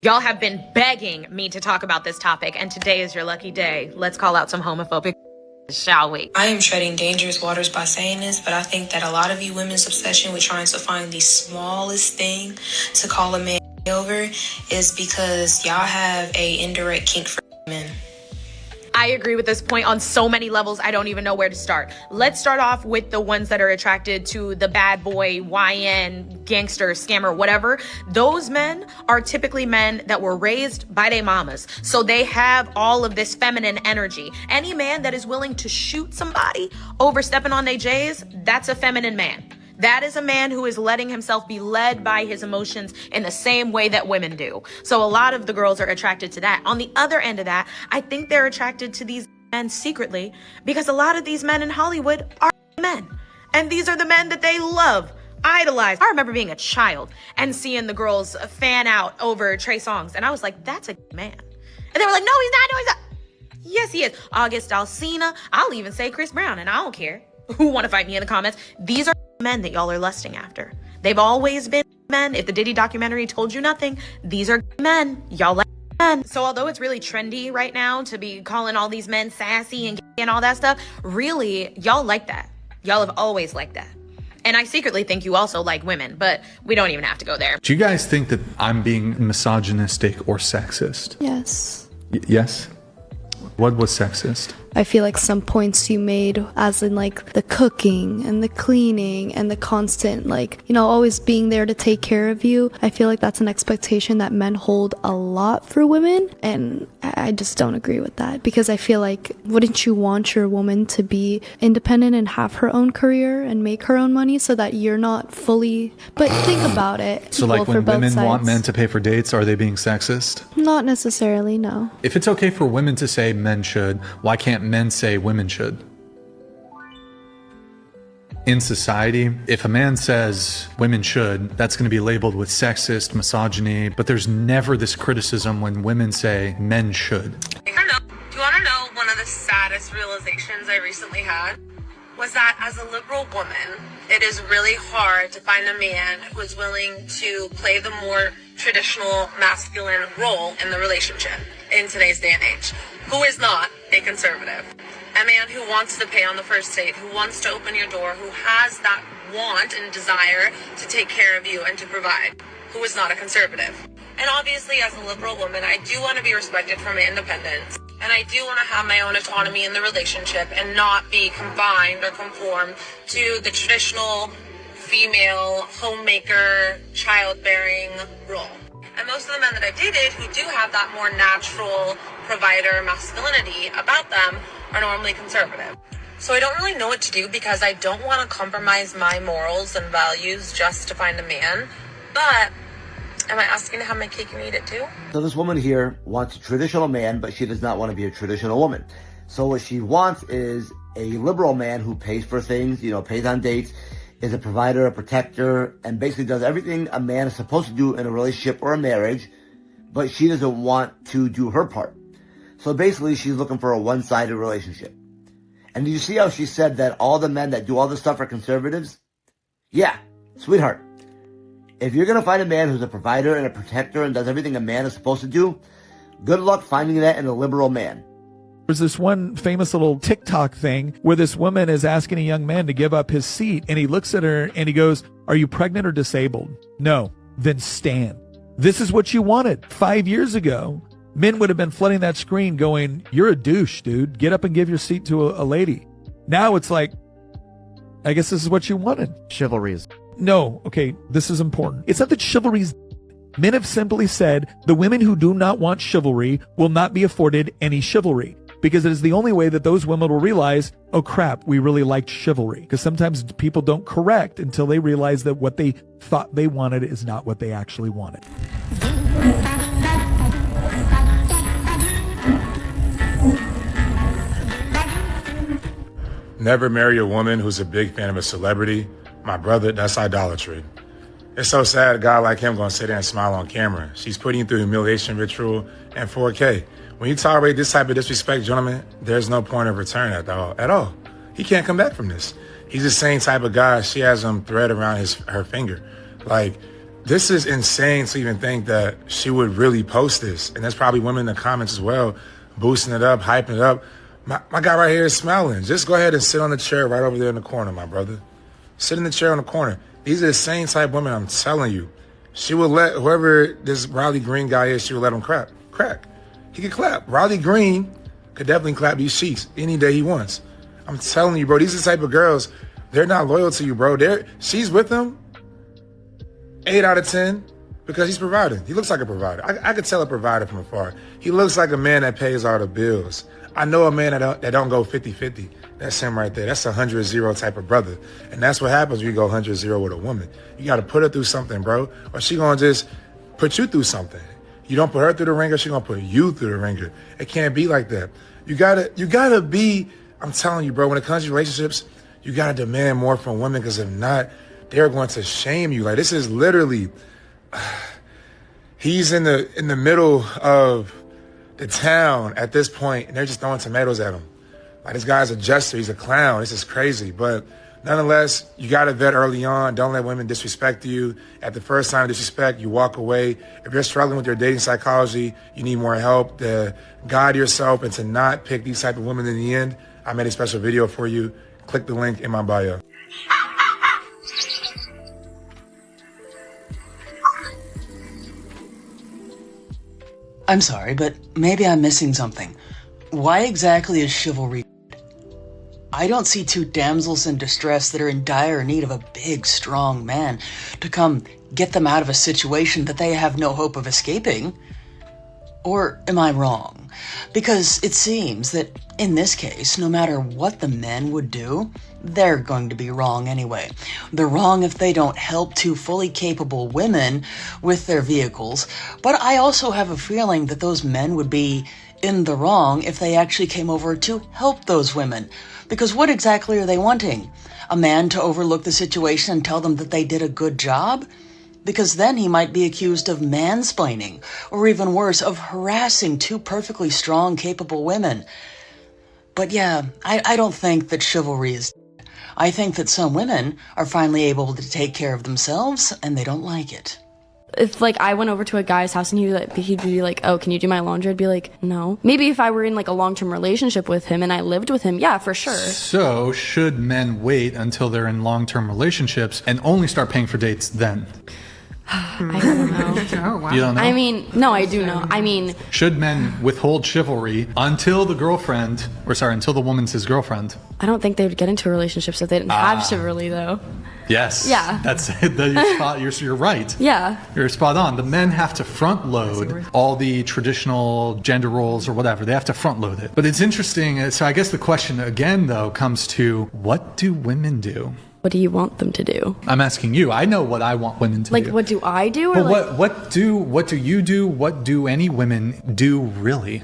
Y'all have been begging me to talk about this topic, and today is your lucky day. Let's call out some homophobic, shall we? I am treading dangerous waters by saying this, but I think that a lot of you women's obsession with trying to find the smallest thing to call a man over is because y'all have a indirect kink for men. I agree with this point on so many levels, I don't even know where to start. Let's start off with the ones that are attracted to the bad boy, YN, gangster, scammer, whatever. Those men are typically men that were raised by their mamas. So they have all of this feminine energy. Any man that is willing to shoot somebody over stepping on their J's, that's a feminine man. That is a man who is letting himself be led by his emotions in the same way that women do. So a lot of the girls are attracted to that. On the other end of that, I think they're attracted to these men secretly because a lot of these men in Hollywood are men. And these are the men that they love, idolize. I remember being a child and seeing the girls fan out over Trey Songz. And I was like, that's a man. And they were like, no, he's not. No, he's not. Yes, he is. August Alsina. I'll even say Chris Brown. And I don't care who want to fight me in the comments. These are men that y'all are lusting after. They've always been men. If the Diddy documentary told you nothing, these are men. Y'all like men. So although it's really trendy right now to be calling all these men sassy and all that stuff, really, y'all like that. Y'all have always liked that. And I secretly think you also like women, but we don't even have to go there. Do you guys think that I'm being misogynistic or sexist? Yes. Yes? What was sexist? I feel like some points you made, as in like the cooking and the cleaning and the constant, like, you know, always being there to take care of you. I feel like that's an expectation that men hold a lot for women. And I just don't agree with that, because I feel like, wouldn't you want your woman to be independent and have her own career and make her own money so that you're not fully, but think about it. So like when women want men to pay for dates, are they being sexist? Not necessarily, no. If it's okay for women to say men should, why can't men say women should? In society, if a man says women should, that's going to be labeled with sexist, misogyny, but there's never this criticism when women say men should. Do you want to know one of the saddest realizations I recently had? Was that as a liberal woman, it is really hard to find a man who is willing to play the more traditional masculine role in the relationship in today's day and age, who is not a conservative. A man who wants to pay on the first date, who wants to open your door, who has that want and desire to take care of you and to provide, who is not a conservative. And obviously, as a liberal woman, I do want to be respected for my independence. And I do want to have my own autonomy in the relationship and not be confined or conform to the traditional female homemaker, childbearing role. And most of the men that I've dated who do have that more natural provider masculinity about them are normally conservative. So I don't really know what to do, because I don't want to compromise my morals and values just to find a man. But am I asking to have my cake and eat it too? So this woman here wants a traditional man, but she does not want to be a traditional woman. So what she wants is a liberal man who pays for things, you know, pays on dates, is a provider, a protector, and basically does everything a man is supposed to do in a relationship or a marriage, but she doesn't want to do her part. So basically, she's looking for a one-sided relationship. And did you see how she said that all the men that do all this stuff are conservatives? Yeah, sweetheart. If you're going to find a man who's a provider and a protector and does everything a man is supposed to do, good luck finding that in a liberal man. There's this one famous little TikTok thing where this woman is asking a young man to give up his seat, and he looks at her and he goes, "Are you pregnant or disabled?" "No." "Then stand." This is what you wanted 5 years ago. Men would have been flooding that screen going, "You're a douche, dude. Get up and give your seat to a lady." Now it's like, I guess this is what you wanted. Chivalry is... No, okay, this is important. It's not that chivalry's... Men have simply said the women who do not want chivalry will not be afforded any chivalry, because it is the only way that those women will realize, oh crap, we really liked chivalry. Because sometimes people don't correct until they realize that what they thought they wanted is not what they actually wanted. Never marry a woman who's a big fan of a celebrity. My brother, that's idolatry. It's so sad a guy like him gonna sit there and smile on camera. She's putting you through humiliation ritual and 4K. When you tolerate this type of disrespect, gentlemen, there's no point of return at all. He can't come back from this. He's the same type of guy. She has him thread around her finger. Like, This is insane to even think that she would really post this. And there's probably women in the comments as well, boosting it up, hyping it up. My guy right here is smiling. Just go ahead and sit on the chair right over there in the corner, my brother. Sit in the chair in the corner. These are the same type of women, I'm telling you. She would let whoever this Riley Green guy is, she would let him crack. He could clap. Riley Green could definitely clap these cheeks any day he wants. I'm telling you, bro, these are the type of girls, they're not loyal to you, bro. She's with him 8 out of 10 because he's providing. He looks like a provider. I could tell a provider from afar. He looks like a man that pays all the bills. I know a man that don't go 50-50. That's him right there. That's a 100-0 type of brother. And that's what happens when you go 100-0 with a woman. You got to put her through something, bro, or she going to just put you through something. You don't put her through the ringer, she going to put you through the ringer. It can't be like that. You gotta be, I'm telling you, bro, when it comes to relationships, you got to demand more from women, because if not, they're going to shame you. Like, this is literally, he's in the middle of the town at this point, and they're just throwing tomatoes at him. Like, this guy's a jester, he's a clown. This is crazy. But nonetheless, you got to vet early on. Don't let women disrespect you. At the first time of disrespect, you walk away. If you're struggling with your dating psychology, you need more help to guide yourself and to not pick these type of women in the end. I made a special video for you. Click the link in my bio. I'm sorry, but maybe I'm missing something. Why exactly is chivalry? I don't see two damsels in distress that are in dire need of a big, strong man to come get them out of a situation that they have no hope of escaping. Or am I wrong? Because it seems that in this case, no matter what the men would do, they're going to be wrong anyway. They're wrong if they don't help two fully capable women with their vehicles, but I also have a feeling that those men would be in the wrong if they actually came over to help those women. Because what exactly are they wanting? A man to overlook the situation and tell them that they did a good job? Because then he might be accused of mansplaining, or even worse, of harassing two perfectly strong, capable women. But yeah, I don't think that chivalry is. I think that some women are finally able to take care of themselves, and they don't like it. If, like, I went over to a guy's house and he'd be like, oh, can you do my laundry? I'd be like, no. Maybe if I were in, like, a long-term relationship with him and I lived with him, yeah, for sure. So, should men wait until they're in long-term relationships and only start paying for dates then? I don't know. Oh, wow. You don't know? I mean, no, I do know. I mean, should men withhold chivalry until the woman's his girlfriend? I don't think they would get into a relationship if they didn't have chivalry, though. Yes. Yeah. That's it. You're right. Yeah. You're spot on. The men have to front load all the traditional gender roles or whatever. They have to front load it. But it's interesting. So I guess the question again, though, comes to, what do women do? What do you want them to do? I'm asking you. I know what I want women to do. Like, what do I do? Or but what do you do? What do any women do, really?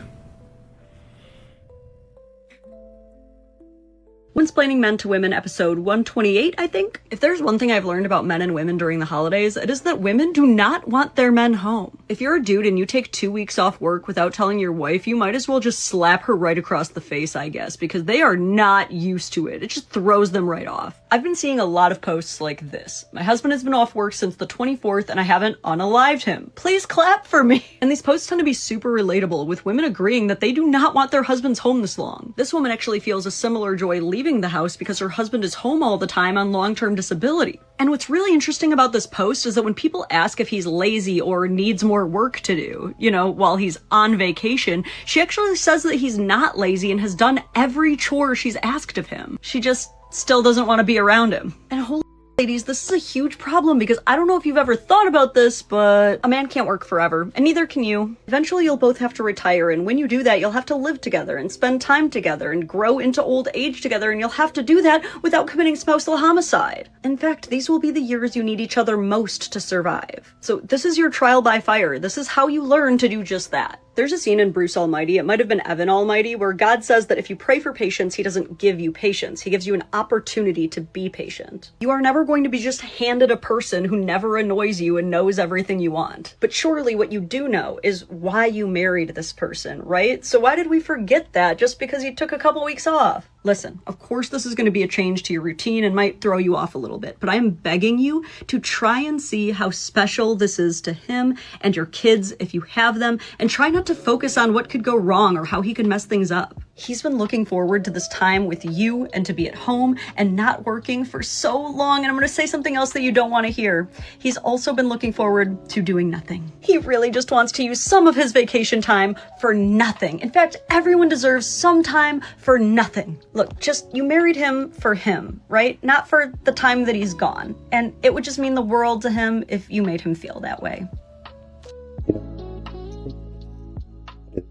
Mansplaining Men to Women, episode 128, I think. If there's one thing I've learned about men and women during the holidays, it is that women do not want their men home. If you're a dude and you take 2 weeks off work without telling your wife, you might as well just slap her right across the face, I guess, because they are not used to it. It just throws them right off. I've been seeing a lot of posts like this. My husband has been off work since the 24th and I haven't unalived him. Please clap for me. And these posts tend to be super relatable, with women agreeing that they do not want their husbands home this long. This woman actually feels a similar joy leaving the house because her husband is home all the time on long-term disability. And what's really interesting about this post is that when people ask if he's lazy or needs more work to do, while he's on vacation, she actually says that he's not lazy and has done every chore she's asked of him. She just still doesn't want to be around him. And holy ladies, this is a huge problem, because I don't know if you've ever thought about this, but a man can't work forever, and neither can you. Eventually you'll both have to retire, and when you do that, you'll have to live together and spend time together and grow into old age together, and you'll have to do that without committing spousal homicide. In fact, these will be the years you need each other most to survive. So this is your trial by fire. This is how you learn to do just that. There's a scene in Bruce Almighty, it might have been Evan Almighty, where God says that if you pray for patience, he doesn't give you patience. He gives you an opportunity to be patient. You are never going to be just handed a person who never annoys you and knows everything you want. But surely what you do know is why you married this person, right? So why did we forget that just because you took a couple weeks off? Listen, of course this is going to be a change to your routine and might throw you off a little bit, but I'm begging you to try and see how special this is to him and your kids if you have them, and try not to focus on what could go wrong or how he could mess things up. He's been looking forward to this time with you and to be at home and not working for so long, and I'm going to say something else that you don't want to hear. He's also been looking forward to doing nothing. He really just wants to use some of his vacation time for nothing. In fact, everyone deserves some time for nothing. Look, you married him for him, right? Not for the time that he's gone. And it would just mean the world to him if you made him feel that way.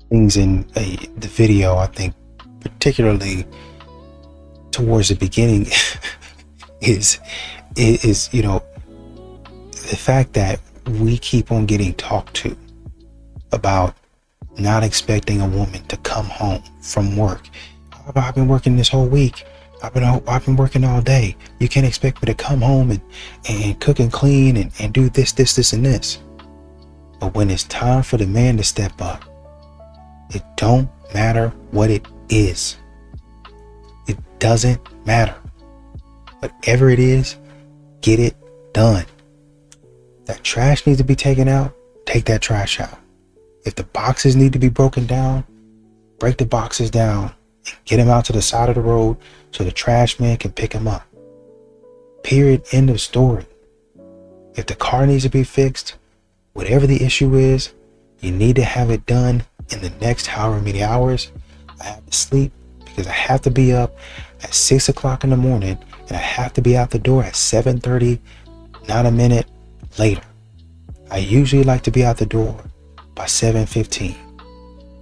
Things in the video, I think, particularly towards the beginning, is the fact that we keep on getting talked to about not expecting a woman to come home from work. I've been working this whole week. I've been working all day. You can't expect me to come home and cook and clean and do this, and this. But when it's time for the man to step up, it don't matter what it is. It doesn't matter. Whatever it is, get it done. That trash needs to be taken out, take that trash out. If the boxes need to be broken down, break the boxes down and get them out to the side of the road so the trash man can pick them up. Period. End of story. If the car needs to be fixed, whatever the issue is, you need to have it done in the next however many hours. I have to sleep because I have to be up at 6 o'clock in the morning and I have to be out the door at 7:30, not a minute later. I usually like to be out the door by 7:15.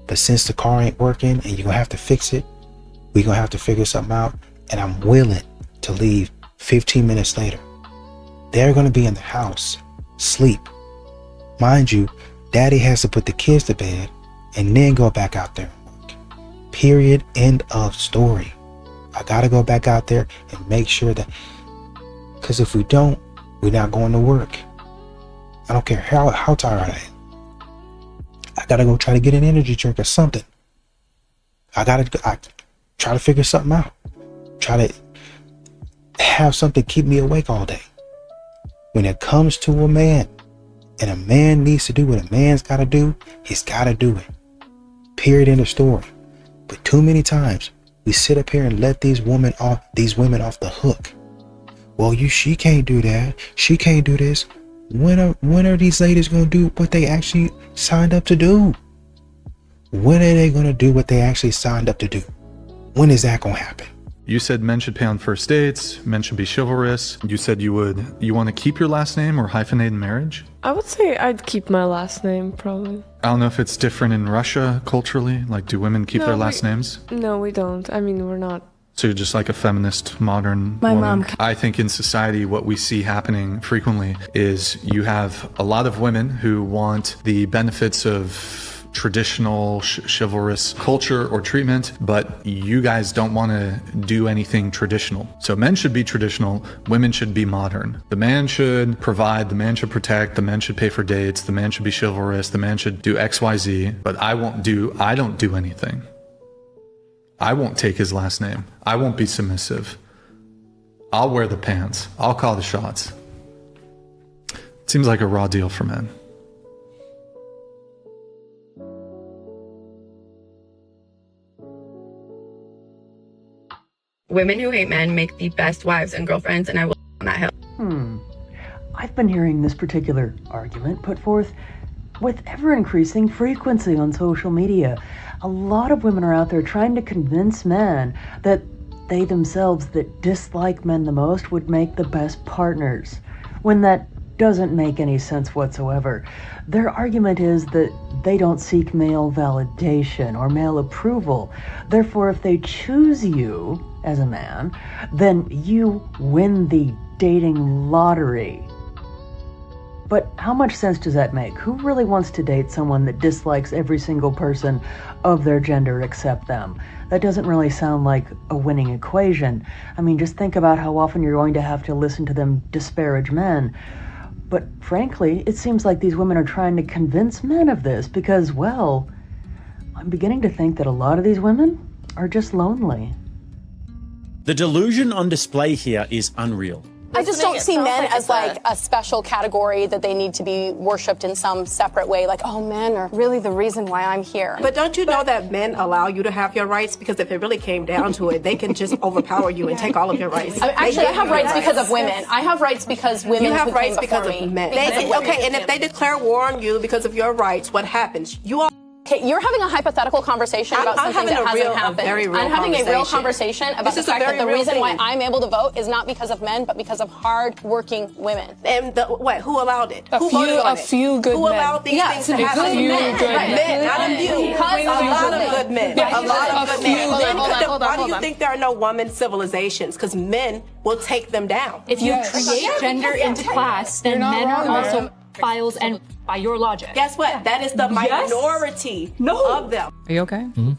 But since the car ain't working and you're gonna have to fix it, we're gonna have to figure something out, and I'm willing to leave 15 minutes later. They're gonna be in the house, sleep. Mind you, daddy has to put the kids to bed and then go back out there and work. Period. End of story. I gotta go back out there and make sure that, because if we don't, we're not going to work. I don't care how tired I am. I gotta go try to get an energy drink or something. I try to figure something out. Try to have something keep me awake all day. When it comes to a man, and a man needs to do what a man's gotta do, he's gotta do it. Period. End of story. But too many times we sit up here and let these women off the hook. Well, she can't do that. She can't do this. When are these ladies gonna do what they actually signed up to do? When are they gonna do what they actually signed up to do? When is that gonna happen? You said men should pay on first dates, men should be chivalrous. You said you want to keep your last name or hyphenate in marriage? I would say I'd keep my last name, probably. I don't know if it's different in Russia culturally. Like, do women keep their last names? No, we don't. I mean, we're not. So you're just like a feminist, modern My woman. mom. I think in society, what we see happening frequently is you have a lot of women who want the benefits of traditional chivalrous culture or treatment, but you guys don't want to do anything traditional. So men should be traditional, women should be modern. The man should provide, the man should protect, the man should pay for dates, the man should be chivalrous, the man should do XYZ, but I don't do anything. I won't take his last name. I won't be submissive. I'll wear the pants. I'll call the shots. It seems like a raw deal for men. Women who hate men make the best wives and girlfriends, and I will on that hill. I've been hearing this particular argument put forth with ever-increasing frequency on social media. A lot of women are out there trying to convince men that they themselves that dislike men the most would make the best partners, when that doesn't make any sense whatsoever. Their argument is that they don't seek male validation or male approval. Therefore, if they choose you as a man, then you win the dating lottery. But how much sense does that make? Who really wants to date someone that dislikes every single person of their gender except them? That doesn't really sound like a winning equation. I mean, just think about how often you're going to have to listen to them disparage men. But frankly, it seems like these women are trying to convince men of this because, well, I'm beginning to think that a lot of these women are just lonely. The delusion on display here is unreal. I just don't see men as like a special category that they need to be worshipped in some separate way. Like, oh, men are really the reason why I'm here. But don't you know that men allow you to have your rights? Because if it really came down to it, they can just overpower you and take all of your rights. Actually, I have rights because of women. I have rights because women You have who rights came because before of me. men. Okay, And if they declare war on you because of your rights, what happens? You all. Okay, you're having a hypothetical conversation about something that hasn't happened. I'm having a real conversation about the fact that the reason why I'm able to vote is not because of men, but because of hard-working women. And who allowed it? A few good men. Who allowed these things to happen? Men, not a few. A lot of good men. A lot of good men. Why do you think there are no woman civilizations? Because men will take them down. If you create gender into class, then men are also files and by your logic. Guess what? That is the minority of them. Are you okay? Mm-hmm.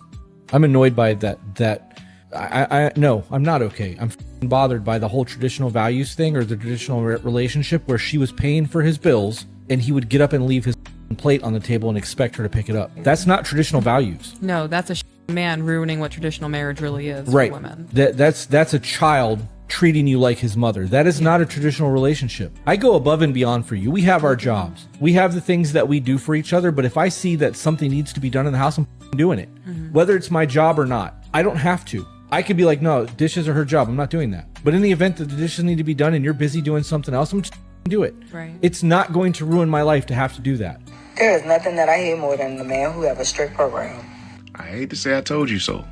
I'm annoyed by that. No, I'm not okay. I'm bothered by the whole traditional values thing or the traditional relationship where she was paying for his bills and he would get up and leave his plate on the table and expect her to pick it up. That's not traditional values. No, that's a man ruining what traditional marriage really is Right. for women. That's a child treating you like his mother. That is not a traditional relationship. I go above and beyond for you. We have our jobs. We have the things that we do for each other, but if I see that something needs to be done in the house, I'm doing it. Whether it's my job or not. I don't have to. I could be like, no, dishes are her job. I'm not doing that. But in the event that the dishes need to be done and you're busy doing something else, I'm just do it. Right. It's not going to ruin my life to have to do that. There is nothing that I hate more than the man who have a strict program. I hate to say I told you so,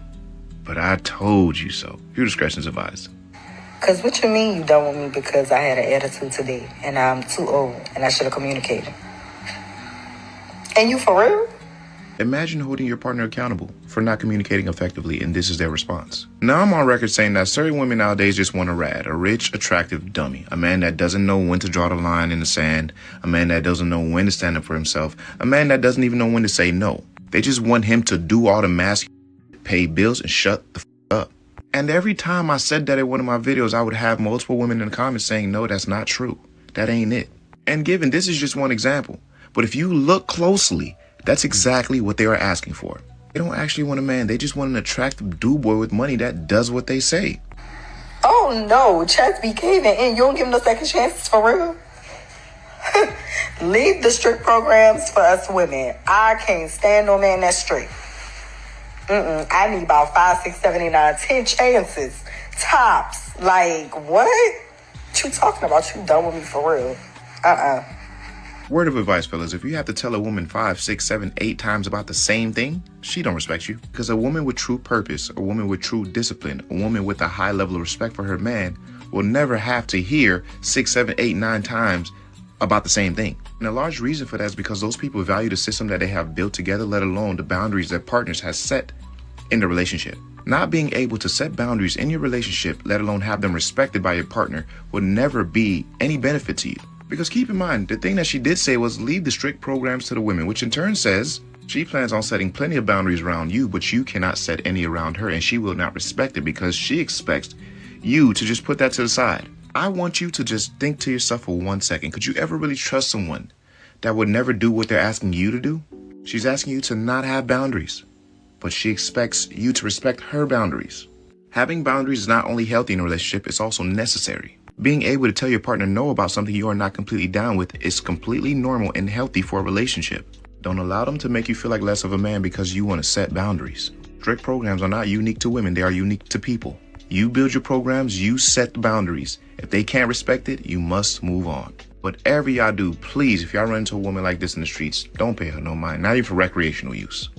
but I told you so. Few discretions advised. Cause what you mean you done with me because I had an attitude today and I'm too old and I should have communicated? And you for real? Imagine holding your partner accountable for not communicating effectively, and this is their response. Now I'm on record saying that certain women nowadays just want a rad, a rich, attractive dummy, a man that doesn't know when to draw the line in the sand, a man that doesn't know when to stand up for himself, a man that doesn't even know when to say no. They just want him to do all the mask, pay bills, and shut the up. And every time I said that in one of my videos, I would have multiple women in the comments saying, no, that's not true. That ain't it. And given this is just one example, but if you look closely, that's exactly what they are asking for. They don't actually want a man. They just want an attractive dude boy with money that does what they say. Oh no, chats be caving and you don't give them no second chances for real? Leave the strict programs for us women. I can't stand no man that's strict. I need about 5, 6, 7, 8, 9, 10 chances. Tops. Like, what? What you talking about? You done with me for real? Word of advice, fellas, if you have to tell a woman 5, 6, 7, 8 times about the same thing, she don't respect you. Because a woman with true purpose, a woman with true discipline, a woman with a high level of respect for her man will never have to hear 6, 7, 8, 9 times about the same thing. And a large reason for that is because those people value the system that they have built together, let alone the boundaries that partners has set in the relationship. Not being able to set boundaries in your relationship, let alone have them respected by your partner, will never be any benefit to you. Because keep in mind, the thing that she did say was leave the strict programs to the women, which in turn says she plans on setting plenty of boundaries around you, but you cannot set any around her, and she will not respect it because she expects you to just put that to the side. I want you to just think to yourself for 1 second. Could you ever really trust someone that would never do what they're asking you to do? She's asking you to not have boundaries, but she expects you to respect her boundaries. Having boundaries is not only healthy in a relationship, it's also necessary. Being able to tell your partner no about something you are not completely down with is completely normal and healthy for a relationship. Don't allow them to make you feel like less of a man because you want to set boundaries. Strict programs are not unique to women, they are unique to people. You build your programs, you set the boundaries. If they can't respect it, you must move on. Whatever y'all do, please, if y'all run into a woman like this in the streets, don't pay her no mind, not even for recreational use.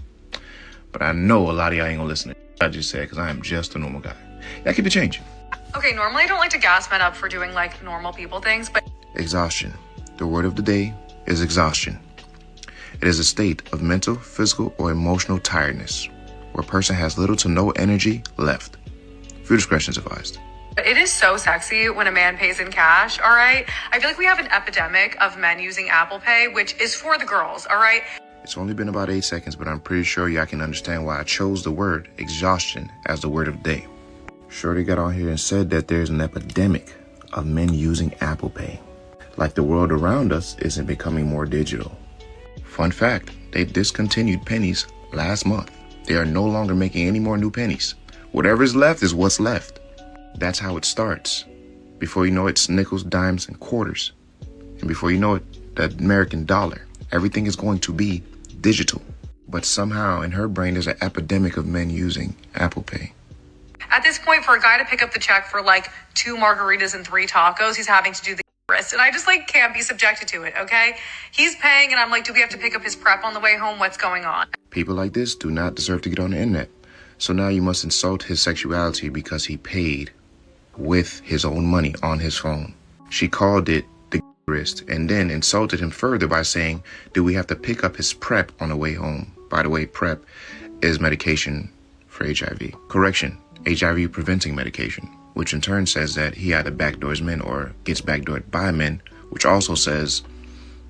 But I know a lot of y'all ain't gonna listen to what I just said because I am just a normal guy. That could be changing. Okay, normally I don't like to gas men up for doing like normal people things, but Exhaustion. The word of the day is exhaustion. It is a state of mental, physical, or emotional tiredness where a person has little to no energy left. Few discretions advised. it is so sexy when a man pays in cash, all right? I feel like we have an epidemic of men using Apple Pay, which is for the girls, all right? It's only been about 8 seconds, but I'm pretty sure y'all can understand why I chose the word exhaustion as the word of the day. Shorty got on here and said that there's an epidemic of men using Apple Pay. Like the world around us isn't becoming more digital. Fun fact, they discontinued pennies last month. They are no longer making any more new pennies. Whatever is left is what's left. That's how it starts. Before you know it, it's nickels, dimes, and quarters. And before you know it, the American dollar. Everything is going to be digital. But somehow in her brain, there's an epidemic of men using Apple Pay. At this point, for a guy to pick up the check for like 2 margaritas and 3 tacos, he's having to do the wrist. And I just like can't be subjected to it, okay? He's paying and I'm like, do we have to pick up his prep on the way home? What's going on? People like this do not deserve to get on the internet. So now you must insult his sexuality because he paid with his own money on his phone. She called it the wrist and then insulted him further by saying, do we have to pick up his prep on the way home? By the way, prep is medication for HIV. Correction, HIV preventing medication, which in turn says that he either backdoors men or gets backdoored by men, which also says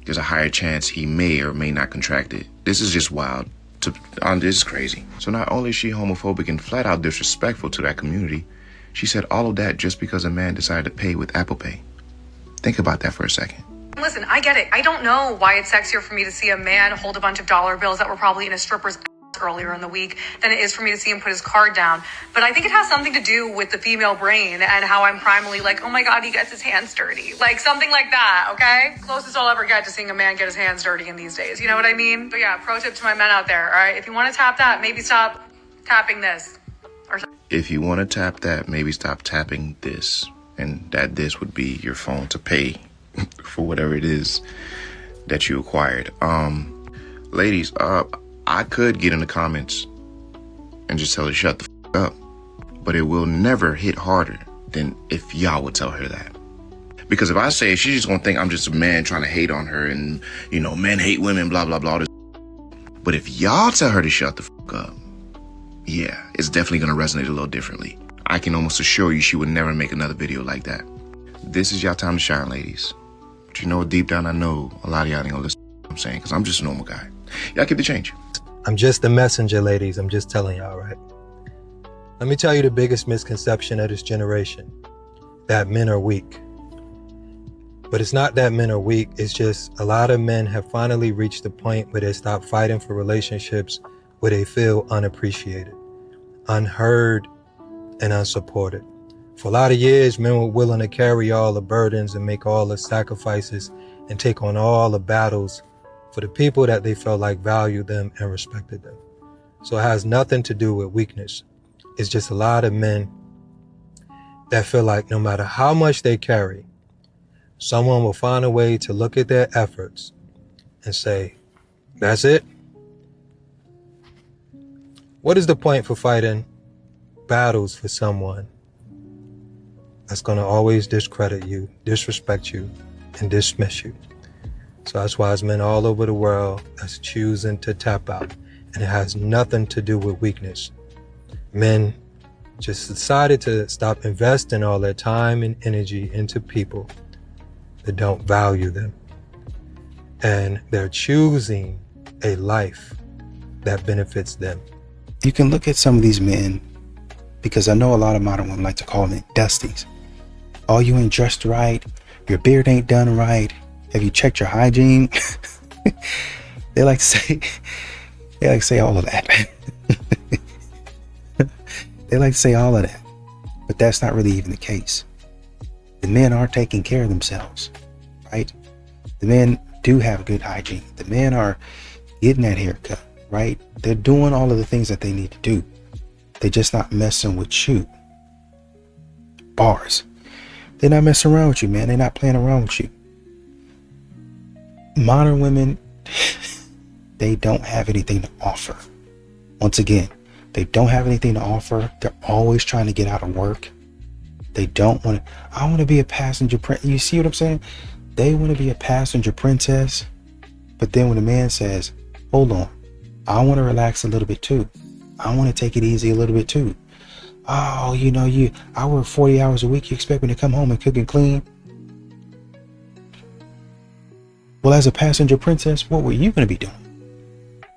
there's a higher chance he may or may not contract it. This is just wild. This is crazy. So not only is she homophobic and flat out disrespectful to that community, she said all of that just because a man decided to pay with Apple Pay. Think about that for a second. Listen, I get it. I don't know why it's sexier for me to see a man hold a bunch of dollar bills that were probably in a stripper's earlier in the week than it is for me to see him put his card down. But I think it has something to do with the female brain and how I'm primally like, oh my God, he gets his hands dirty. Like something like that, okay? Closest I'll ever get to seeing a man get his hands dirty in these days. You know what I mean? But yeah, pro tip to my men out there, all right? If you want to tap that, maybe stop tapping this. If you want to tap that, maybe stop tapping this. And that this would be your phone to pay for whatever it is that you acquired. Ladies, I could get in the comments and just tell her to shut the f up, but it will never hit harder than if y'all would tell her that. Because if I say it, she's just gonna think I'm just a man trying to hate on her and, you know, men hate women, blah, blah, blah. But if y'all tell her to shut the f up, yeah, it's definitely gonna resonate a little differently. I can almost assure you she would never make another video like that. This is y'all time to shine, ladies. But you know, deep down, I know a lot of y'all ain't gonna listen to what I'm saying, because I'm just a normal guy. Y'all keep the change. I'm just a messenger, ladies. I'm just telling y'all, right? Let me tell you the biggest misconception of this generation, that men are weak. But it's not that men are weak. It's just a lot of men have finally reached the point where they stop fighting for relationships where they feel unappreciated, unheard, and unsupported. For a lot of years, men were willing to carry all the burdens and make all the sacrifices and take on all the battles for the people that they felt like valued them and respected them. So it has nothing to do with weakness. It's just a lot of men that feel like no matter how much they carry, someone will find a way to look at their efforts and say, that's it? What is the point for fighting battles for someone that's going to always discredit you, disrespect you, and dismiss you? So that's why there's men all over the world that's choosing to tap out. And it has nothing to do with weakness. Men just decided to stop investing all their time and energy into people that don't value them. And they're choosing a life that benefits them. You can look at some of these men, because I know a lot of modern women like to call them dusties. Oh, you ain't dressed right. Your beard ain't done right. Have you checked your hygiene? They like to say all of that. They like to say all of that. But that's not really even the case. The men are taking care of themselves, right? The men do have good hygiene. The men are getting that haircut, right? They're doing all of the things that they need to do. They're just not messing with you. Bars. They're not messing around with you, man. They're not playing around with you. Modern women, they don't have anything to offer. Once again, they don't have anything to offer. They're always trying to get out of work. They don't want to, I want to be a passenger princess. You see what I'm saying? They want to be a passenger princess. But then when a man says, hold on, I want to relax a little bit too. I want to take it easy a little bit too. Oh, you know, I work 40 hours a week. You expect me to come home and cook and clean? Well, as a passenger princess, what were you going to be doing?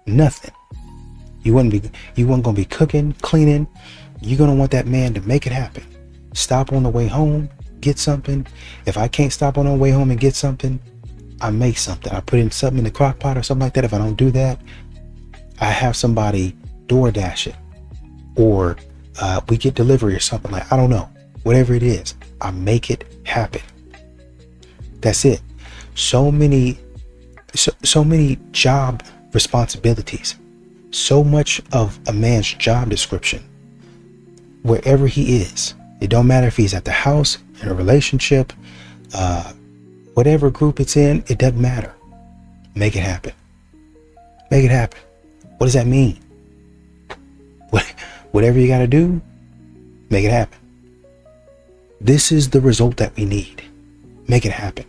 Nothing. You weren't going to be cooking, cleaning. You're going to want that man to make it happen. Stop on the way home, get something. If I can't stop on the way home and get something, I make something. I put in something in the crock pot or something like that. If I don't do that, I have somebody DoorDash it. Or we get delivery or something like, I don't know. whatever it is, I make it happen. That's it. So many job responsibilities, so much of a man's job description, wherever he is. It don't matter if he's at the house, in a relationship, whatever group it's in, it doesn't matter. Make it happen. Make it happen. What does that mean? Whatever you got to do, make it happen. This is the result that we need. Make it happen.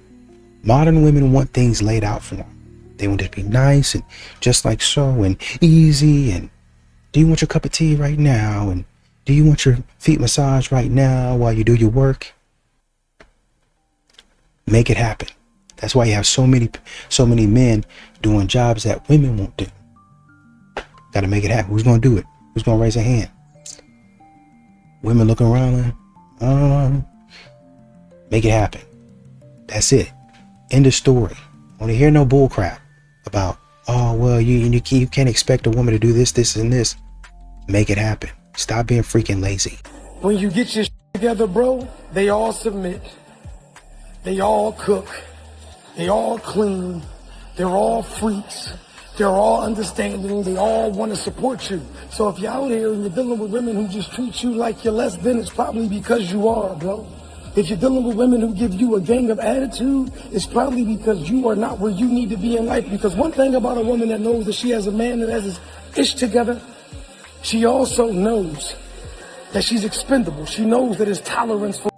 Modern women want things laid out for them. They want it to be nice and just like so and easy. And do you want your cup of tea right now? And do you want your feet massaged right now while you do your work? Make it happen. That's why you have so many men doing jobs that women won't do. Got to make it happen. Who's going to do it? Who's going to raise a hand? Women looking around like, make it happen. That's it. End of story. I want to hear no bull crap about, oh, well, you can't expect a woman to do this, this, and this. Make it happen. Stop being freaking lazy. When you get your together, bro, they all submit. They all cook. They all clean. They're all freaks. They're all understanding. They all want to support you. So if you're out here and you're dealing with women who just treat you like you're less than, it's probably because you are, bro. If you're dealing with women who give you a gang of attitude, it's probably because you are not where you need to be in life. Because one thing about a woman that knows that she has a man that has his ish together, she also knows that she's expendable. She knows that his tolerance for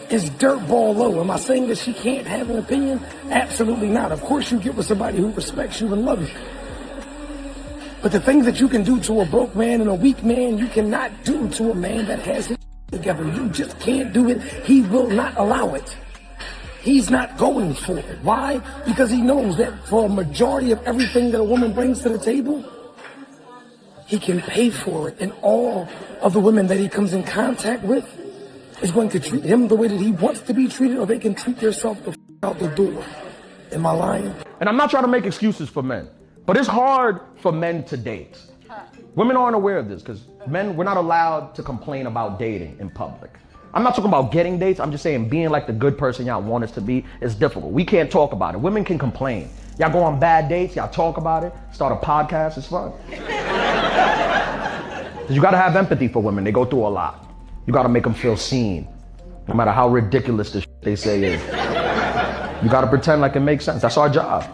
is dirtball low. Am I saying that she can't have an opinion? Absolutely not. Of course you get with somebody who respects you and loves you. But the things that you can do to a broke man and a weak man, you cannot do to a man that has his together. You just can't do it. He will not allow it. He's not going for it. Why? Because he knows that for a majority of everything that a woman brings to the table, he can pay for it. And all of the women that he comes in contact with is going to treat him the way that he wants to be treated, or they can treat themselves the out the door. Am I lying? And I'm not trying to make excuses for men, but it's hard for men to date. Women aren't aware of this because men, we're not allowed to complain about dating in public. I'm not talking about getting dates. I'm just saying being like the good person y'all want us to be is difficult. We can't talk about it. Women can complain. Y'all go on bad dates. Y'all talk about it. Start a podcast. It's fun. Because you got to have empathy for women. They go through a lot. You got to make them feel seen, no matter how ridiculous the shit they say is. You got to pretend like it makes sense. That's our job.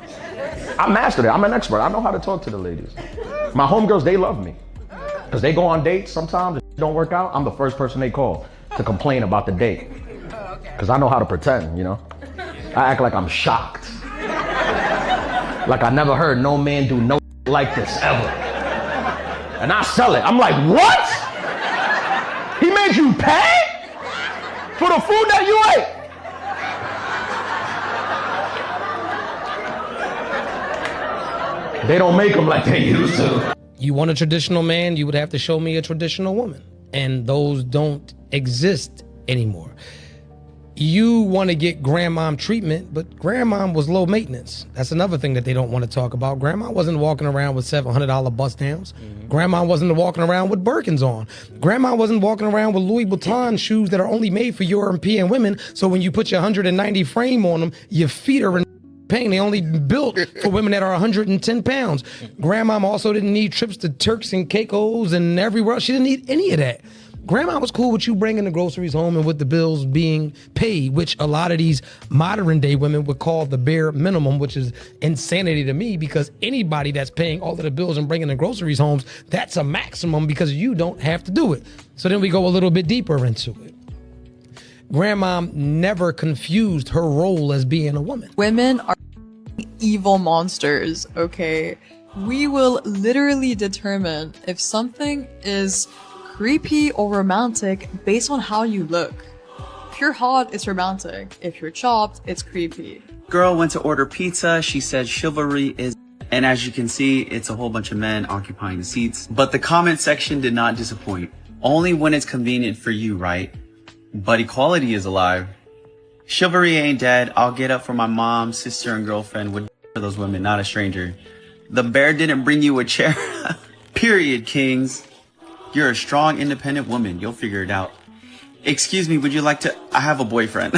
I mastered it. I'm an expert. I know how to talk to the ladies. My homegirls, they love me. Because they go on dates sometimes. If it don't work out, I'm the first person they call to complain about the date. Because I know how to pretend, you know? I act like I'm shocked. Like I never heard no man do no like this ever. And I sell it. I'm like, what? He made you pay for the food that you ate? They don't make them like they used to. You want a traditional man, you would have to show me a traditional woman. And those don't exist anymore. You want to get grandmom treatment, but grandmom was low maintenance. That's another thing that they don't want to talk about. Grandma wasn't walking around with $700 bust downs. Grandma wasn't walking around with Birkins on. Grandma wasn't walking around with Louis Vuitton shoes that are only made for European women. So when you put your 190 frame on them, your feet are in pain. They only built for women that are 110 pounds. Grandma also didn't need trips to Turks and Caicos and everywhere else. She didn't need any of that. Grandma was cool with you bringing the groceries home and with the bills being paid, which a lot of these modern day women would call the bare minimum, which is insanity to me because anybody that's paying all of the bills and bringing the groceries home, that's a maximum because you don't have to do it. So then we go a little bit deeper into it. Grandma never confused her role as being a woman. Women are evil monsters, okay? We will literally determine if something is creepy or romantic based on how you look. If you're hot, it's romantic. If you're chopped, it's creepy. Girl went to order pizza. She said chivalry is... And as you can see, it's a whole bunch of men occupying the seats. But the comment section did not disappoint. Only when it's convenient for you, right? But equality is alive. Chivalry ain't dead. I'll get up for my mom, sister, and girlfriend with for those women, not a stranger. The bear didn't bring you a chair. Period, kings. You're a strong, independent woman. You'll figure it out. Excuse me, would you like to? I have a boyfriend.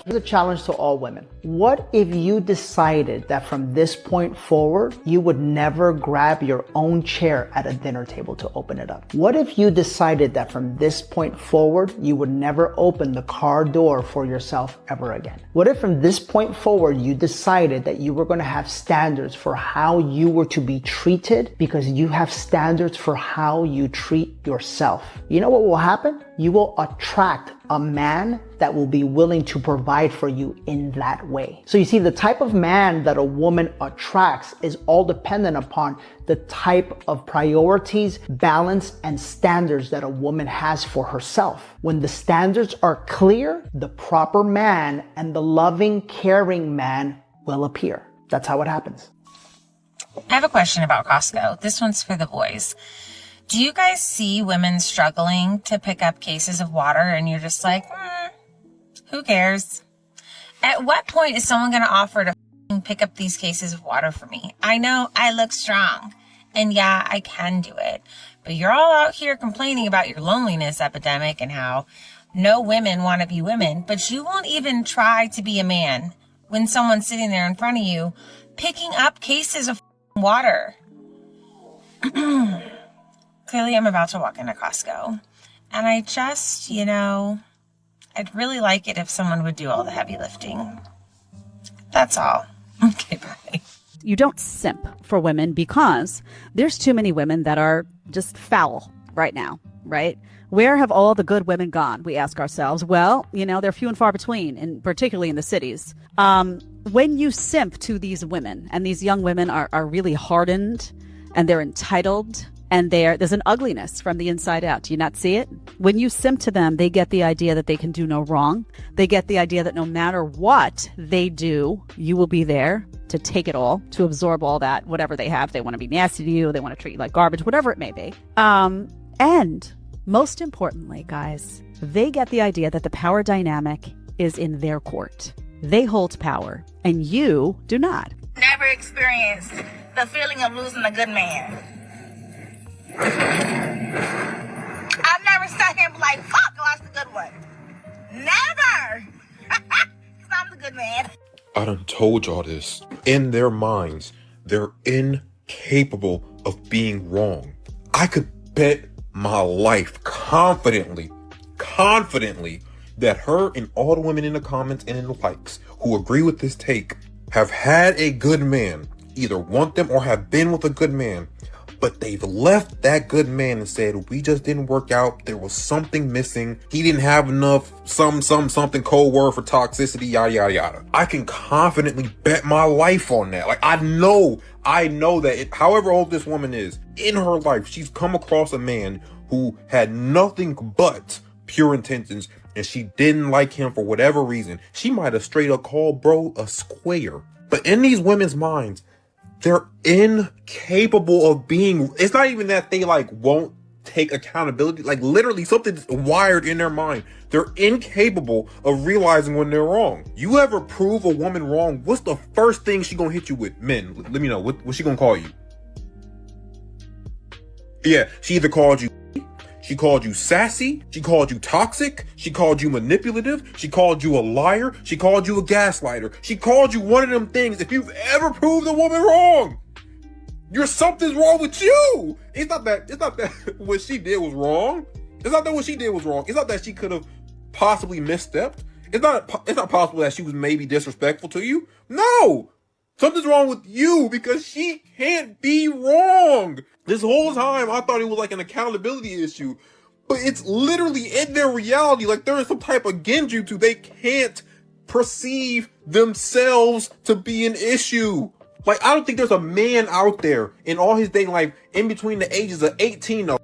Here's a challenge to all women. What if you decided that from this point forward, you would never grab your own chair at a dinner table to open it up? What if you decided that from this point forward, you would never open the car door for yourself ever again? What if from this point forward, you decided that you were going to have standards for how you were to be treated because you have standards for how you treat yourself? You know what will happen? You will attract a man that will be willing to provide for you in that way. So you see, the type of man that a woman attracts is all dependent upon the type of priorities, balance, and standards that a woman has for herself. When the standards are clear, the proper man and the loving, caring man will appear. That's how it happens. I have a question about Costco. This one's for the boys. Do you guys see women struggling to pick up cases of water and you're just like, who cares? At what point is someone going to offer to pick up these cases of water for me? I know I look strong and yeah, I can do it, but you're all out here complaining about your loneliness epidemic and how no women want to be women, but you won't even try to be a man when someone's sitting there in front of you picking up cases of water. Clearly, I'm about to walk into Costco, and I just, I'd really like it if someone would do all the heavy lifting. That's all. Okay, bye. You don't simp for women because there's too many women that are just foul right now, right? Where have all the good women gone? We ask ourselves. Well, they're few and far between, and particularly in the cities. When you simp to these women, and these young women are really hardened, and they're entitled, and there's an ugliness from the inside out. Do you not see it? When you simp to them, they get the idea that they can do no wrong. They get the idea that no matter what they do, you will be there to take it all, to absorb all that, whatever they have. They want to be nasty to you. They want to treat you like garbage, whatever it may be. And most importantly, guys, they get the idea that the power dynamic is in their court. They hold power, and you do not. Never experienced the feeling of losing a good man. I've never sat here and be like, fuck, I lost a good one. Never! Because I'm the good man. I done told y'all this. In their minds, they're incapable of being wrong. I could bet my life confidently that her and all the women in the comments and in the likes who agree with this take have had a good man, either want them or have been with a good man, but they've left that good man and said, we just didn't work out. There was something missing. He didn't have enough, something code word for toxicity, yada, yada, yada. I can confidently bet my life on that. Like, I know that however old this woman is, in her life, she's come across a man who had nothing but pure intentions, and she didn't like him for whatever reason. She might have straight up called bro a square. But in these women's minds, they're incapable of being, it's not even that they won't take accountability. Literally something's wired in their mind. They're incapable of realizing when they're wrong. You ever prove a woman wrong? What's the first thing she gonna hit you with? Men, let me know. What's she gonna call you? Yeah, she either called you, she called you sassy, she called you toxic, she called you manipulative, she called you a liar, she called you a gaslighter, she called you one of them things. If you've ever proved a woman wrong, something's wrong with you. It's not that what she did was wrong. It's not that what she did was wrong. It's not that she could have possibly misstepped. It's not possible that she was maybe disrespectful to you. No! Something's wrong with you because she can't be wrong. This whole time, I thought it was an accountability issue, but it's literally in their reality. There is some type of genjutsu. They can't perceive themselves to be an issue. I don't think there's a man out there in all his dating life in between the ages of 18 to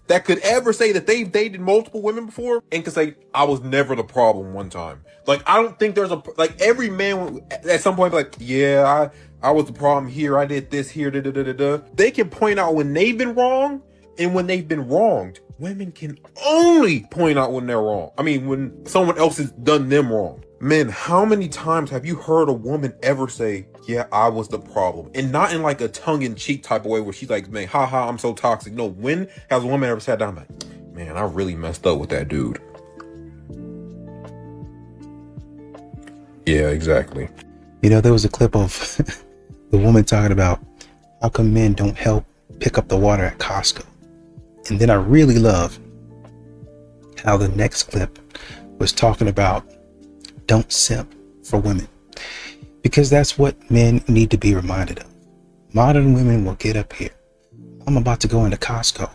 that could ever say that they've dated multiple women before and could say, I was never the problem one time. I don't think there's every man at some point yeah, I was the problem here. I did this here. They can point out when they've been wrong and when they've been wronged. Women can only point out when they're wrong. I mean, when someone else has done them wrong. Men, how many times have you heard a woman ever say, yeah, I was the problem. And not in like a tongue-in-cheek type of way where she's like, man, haha, I'm so toxic. No, when has a woman ever sat down like, man, I really messed up with that dude? Yeah, exactly. You know, there was a clip of the woman talking about how come men don't help pick up the water at Costco. And then I really love how the next clip was talking about don't simp for women. Because that's what men need to be reminded of. Modern women will get up here. I'm about to go into Costco.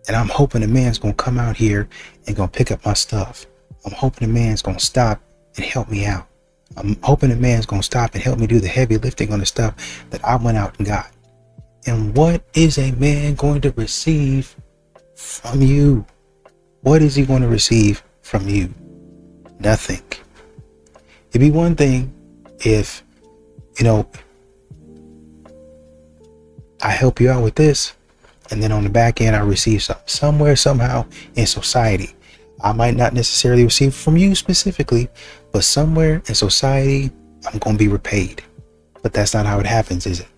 And I'm hoping a man's going to come out here and going to pick up my stuff. I'm hoping a man's going to stop and help me out. I'm hoping a man's going to stop and help me do the heavy lifting on the stuff that I went out and got. And what is a man going to receive from you? What is he going to receive from you? Nothing. It'd be one thing if, you know, I help you out with this, and then on the back end I receive something somewhere, somehow in society. I might not necessarily receive from you specifically, but somewhere in society I'm going to be repaid. But that's not how it happens, is it?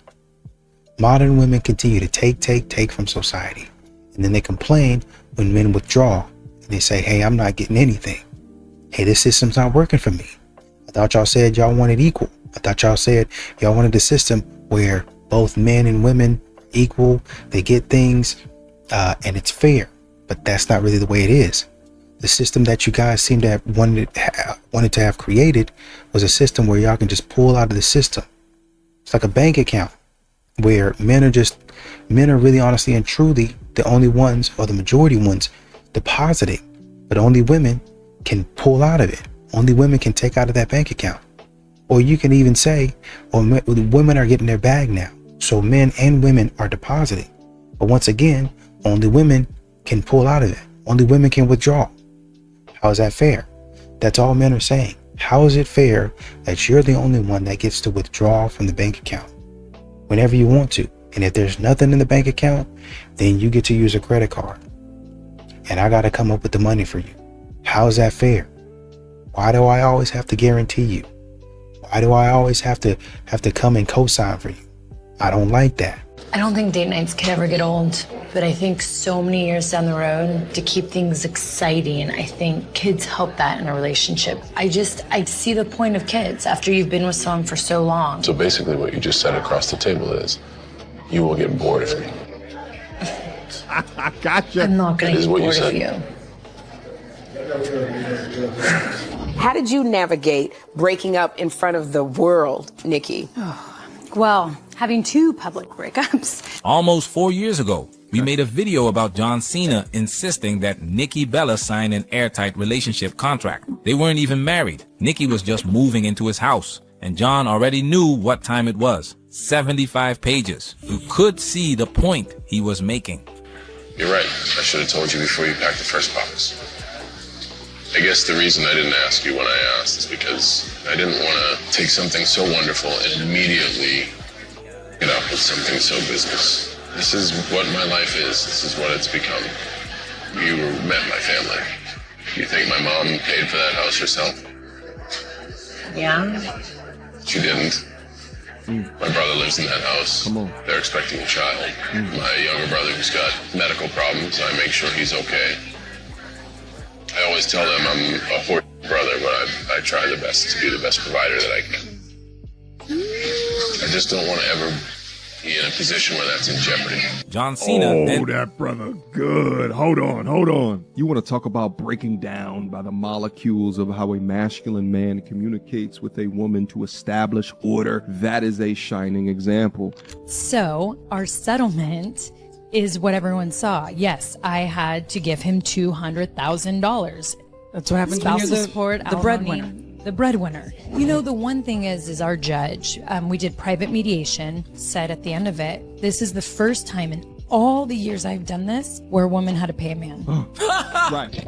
Modern women continue to take from society, and then they complain when men withdraw and they say, hey, I'm not getting anything. Hey, this system's not working for me. I thought y'all said y'all wanted equal. I thought y'all said y'all wanted a system where both men and women are equal, they get things, and it's fair. But that's not really the way it is. The system that you guys seem to have wanted to have created was a system where y'all can just pull out of the system. It's like a bank account where men are really honestly and truly the only ones, or the majority ones, depositing, but only women can pull out of it. Only women can take out of that bank account. Or you can even say, women are getting their bag now, so men and women are depositing. But once again, only women can pull out of it. Only women can withdraw. How is that fair? That's all men are saying. How is it fair that you're the only one that gets to withdraw from the bank account whenever you want to? And if there's nothing in the bank account, then you get to use a credit card. And I got to come up with the money for you. How is that fair? Why do I always have to guarantee you? Why do I always have to come and co-sign for you? I don't like that. I don't think date nights can ever get old, but I think so many years down the road, to keep things exciting, I think kids help that in a relationship. I see the point of kids after you've been with someone for so long. So basically what you just said across the table is, you will get bored of me. Gotcha. I'm not going to get bored of you. How did you navigate breaking up in front of the world, Nikki? Well, having 2 public breakups. Almost 4 years ago, we made a video about John Cena insisting that Nikki Bella sign an airtight relationship contract. They weren't even married. Nikki was just moving into his house, and John already knew what time it was. 75 pages. You could see the point he was making. You're right. I should have told you before you packed the first box. I guess the reason I didn't ask you when I asked is because I didn't want to take something so wonderful and immediately get up with something so business. This is what my life is. This is what it's become. You met my family. You think my mom paid for that house herself? Yeah. She didn't. My brother lives in that house. Come on. They're expecting a child. My younger brother who's got medical problems, I make sure he's okay. I always tell them I'm a poor brother, but I try the best to be the best provider that I can. I just don't want to ever be in a position where that's in jeopardy. John Cena. Oh, that brother good. Hold on. You want to talk about breaking down by the molecules of how a masculine man communicates with a woman to establish order? That is a shining example. So our settlement is what everyone saw. Yes, I had to give him $200,000. That's what happens when you're Spousal support, the breadwinner. The breadwinner. You know, the one thing is our judge, we did private mediation, said at the end of it, this is the first time in all the years I've done this where a woman had to pay a man. Right.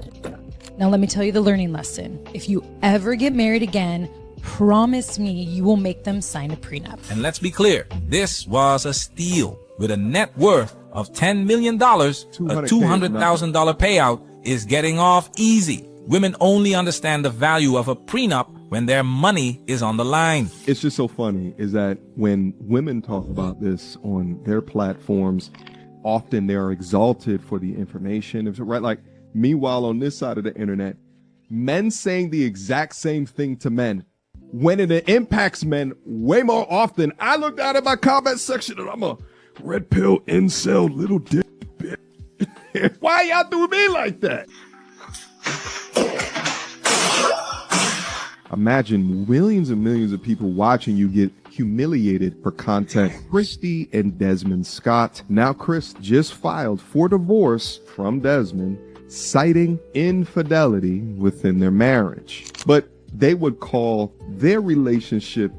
Now let me tell you the learning lesson. If you ever get married again, promise me you will make them sign a prenup. And let's be clear, this was a steal. With a net worth of $10 million, a $200,000 payout is getting off easy. Women only understand the value of a prenup when their money is on the line. It's just so funny is that when women talk about this on their platforms, often they are exalted for the information, right? Like, meanwhile, on this side of the internet, men saying the exact same thing to men, when it impacts men way more often. I look down at my comment section and I'm a red pill incel little dick bitch. Why y'all do me like that? Imagine millions and millions of people watching you get humiliated for content. Christy and Desmond Scott. Now Chris just filed for divorce from Desmond, citing infidelity within their marriage. But they would call their relationship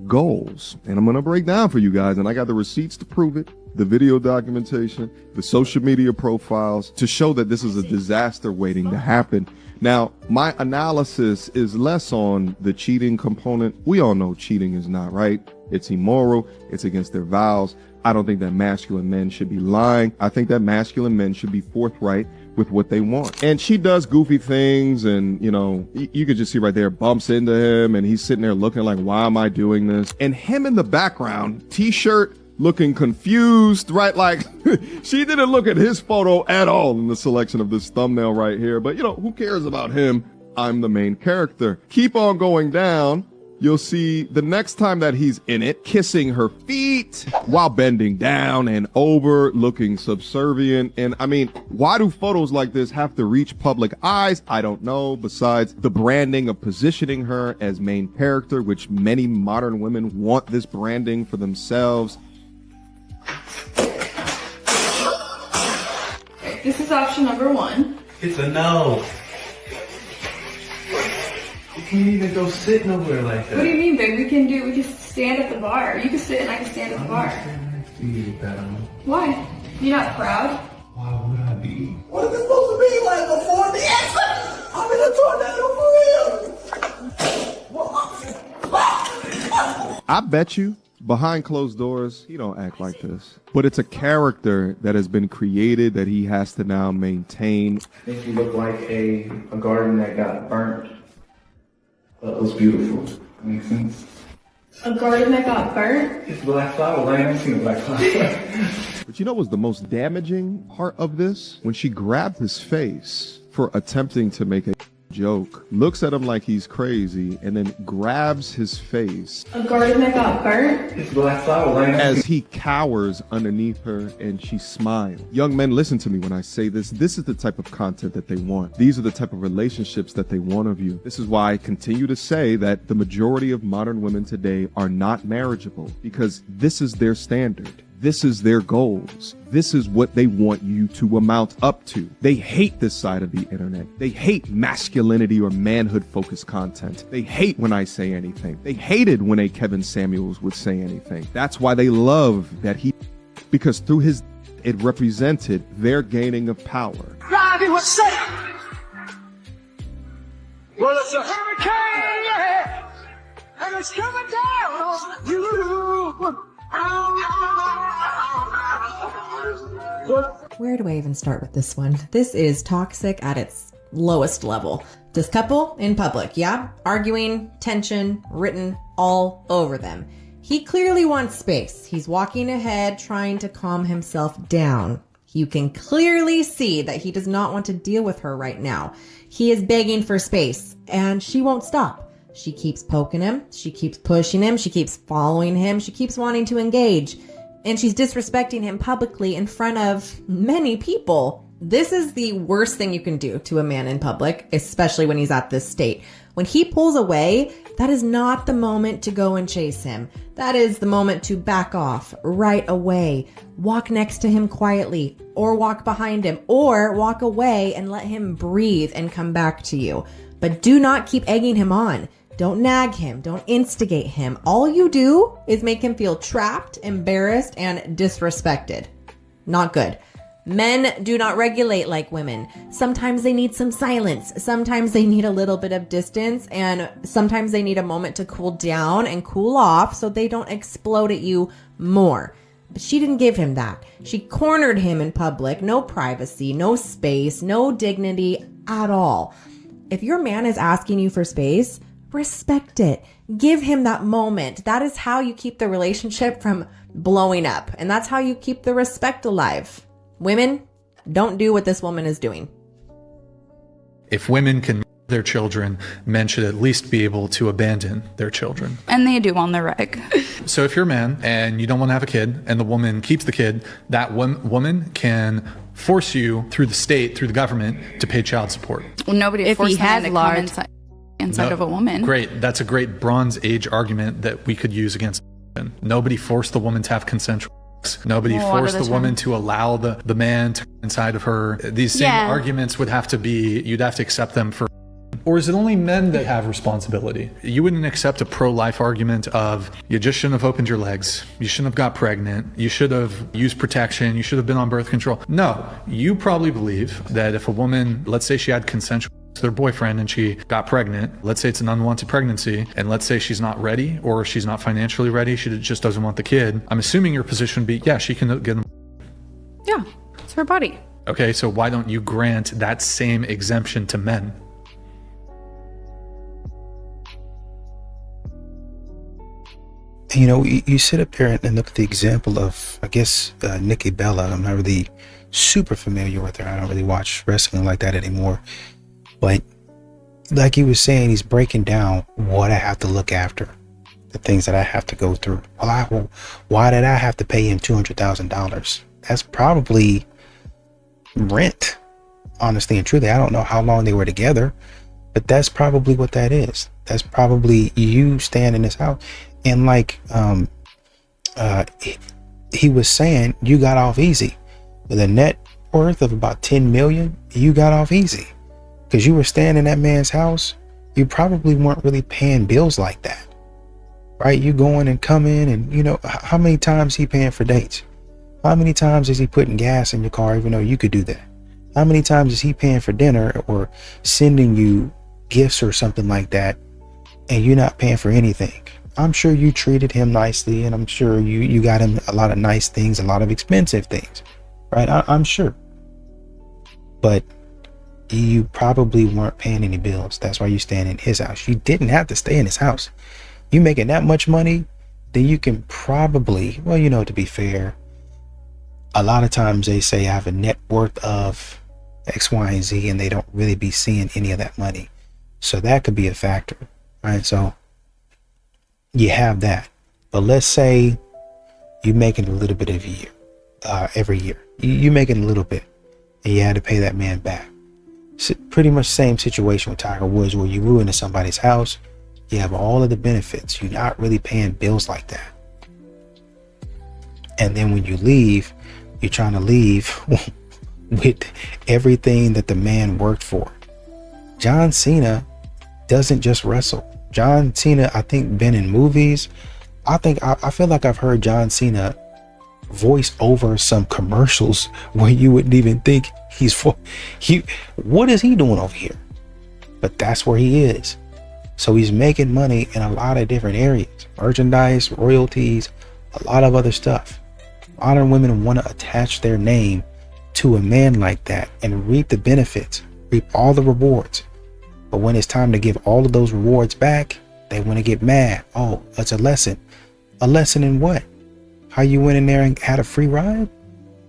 goals. And I'm going to break down for you guys, and I got the receipts to prove it, the video documentation, the social media profiles to show that this is a disaster waiting to happen. Now, my analysis is less on the cheating component. We all know cheating is not right. It's immoral. It's against their vows. I don't think that masculine men should be lying. I think that masculine men should be forthright with what they want. And she does goofy things, and, you know, you could just see right there, bumps into him, and he's sitting there looking like, why am I doing this? And him in the background, t-shirt, looking confused, right? Like, she didn't look at his photo at all in the selection of this thumbnail right here. But, you know, who cares about him? I'm the main character. Keep on going down. You'll see the next time that he's in it, kissing her feet while bending down and over, looking subservient. And I mean, why do photos like this have to reach public eyes? I don't know. Besides the branding of positioning her as main character, which many modern women want this branding for themselves. This is option number 1. It's a no. You can't even go sit nowhere like that. What do you mean, babe? We can stand at the bar. You can sit and I can stand at the bar. Why? You're not proud? Why would I be? What is it supposed to be like before the accident? I'm in a tornado for real. I bet you behind closed doors, he don't act like this. But it's a character that has been created that he has to now maintain. I think you look like a garden that got burnt. But it was beautiful. Makes sense? A garden that got burnt? It's black flowers. I haven't seen a black flower. But you know what's the most damaging part of this? When she grabbed his face for attempting to make a joke, looks at him like he's crazy, and then grabs his face. A garden that got burnt? It's black flowers. As he cowers underneath her and she smiles. Young men, listen to me when I say this. This is the type of content that they want. These are the type of relationships that they want of you. This is why I continue to say that the majority of modern women today are not marriageable, because this is their standard. This is their goals. This is what they want you to amount up to. They hate this side of the internet. They hate masculinity or manhood focused content. They hate when I say anything. They hated when a Kevin Samuels would say anything. That's why they love that because through his, it represented their gaining of power. Robbie, what's up? Well, it's a hurricane, yeah, and it's coming down on you. Where do I even start with this one? This is toxic at its lowest level. This couple in public, yeah? Arguing, tension, written all over them. He clearly wants space. He's walking ahead, trying to calm himself down. You can clearly see that he does not want to deal with her right now. He is begging for space, and she won't stop. She keeps poking him, she keeps pushing him, she keeps following him, she keeps wanting to engage, and she's disrespecting him publicly in front of many people. This is the worst thing you can do to a man in public, especially when he's at this state. When he pulls away, that is not the moment to go and chase him. That is the moment to back off right away. Walk next to him quietly, or walk behind him, or walk away and let him breathe and come back to you. But do not keep egging him on. Don't nag him. Don't instigate him. All you do is make him feel trapped, embarrassed, and disrespected. Not good. Men do not regulate like women. Sometimes they need some silence. Sometimes they need a little bit of distance, and sometimes they need a moment to cool down and cool off so they don't explode at you more. But she didn't give him that. She cornered him in public. No privacy, no space, no dignity at all. If your man is asking you for space, respect it. Give him that moment. That is how you keep the relationship from blowing up. And that's how you keep the respect alive. Women, don't do what this woman is doing. If women can their children, men should at least be able to abandon their children. And they do on the reg. So if you're a man and you don't want to have a kid and the woman keeps the kid, that woman can force you through the state, through the government, to pay child support. Well, nobody If forced he had them to come inside No, of a woman. Great. That's a great Bronze Age argument that we could use against women. Nobody forced the woman to have consensual sex. Nobody forced the woman to allow the man to inside of her. These same arguments would have to be, you'd have to accept them for. Or is it only men that have responsibility? You wouldn't accept a pro-life argument of, you just shouldn't have opened your legs, you shouldn't have got pregnant, you should have used protection, you should have been on birth control. No, you probably believe that if a woman, let's say she had consensual to their boyfriend and she got pregnant, let's say it's an unwanted pregnancy, and let's say she's not ready or she's not financially ready, she just doesn't want the kid, I'm assuming your position would be, yeah, she can get them. Yeah, it's her body. Okay, so why don't you grant that same exemption to men? You know, you sit up here and look at the example of, I guess, Nikki Bella. I'm not really super familiar with her. I don't really watch wrestling like that anymore. But like he was saying, he's breaking down what I have to look after, the things that I have to go through. Well, why did I have to pay him $200,000? That's probably rent, honestly and truly. I don't know how long they were together, but that's probably what that is. That's probably you staying in this house. And like he was saying, you got off easy with a net worth of about 10 million. You got off easy because you were staying in that man's house. You probably weren't really paying bills like that, right? You going and coming, and you know how many times he paying for dates? How many times is he putting gas in your car even though you could do that? How many times is he paying for dinner or sending you gifts or something like that, and you're not paying for anything? I'm sure you treated him nicely, and I'm sure you got him a lot of nice things, a lot of expensive things, right? I'm sure. But you probably weren't paying any bills. That's why you're staying in his house. You didn't have to stay in his house. You making that much money, then you can probably, well, you know, to be fair, a lot of times they say I have a net worth of X, Y, and Z, and they don't really be seeing any of that money. So that could be a factor, right? So you have that. But let's say you're making a little bit of a year, every year. You're making a little bit, and you had to pay that man back. So pretty much same situation with Tiger Woods, where you move into somebody's house, you have all of the benefits. You're not really paying bills like that. And then when you leave, you're trying to leave with everything that the man worked for. John Cena doesn't just wrestle. John Cena, I think, been in movies. I feel like I've heard John Cena voice over some commercials where you wouldn't even think what is he doing over here? But that's where he is. So he's making money in a lot of different areas, merchandise, royalties, a lot of other stuff. Modern women want to attach their name to a man like that and reap the benefits, reap all the rewards. But when it's time to give all of those rewards back, they want to get mad. Oh, that's a lesson. A lesson in what? How you went in there and had a free ride?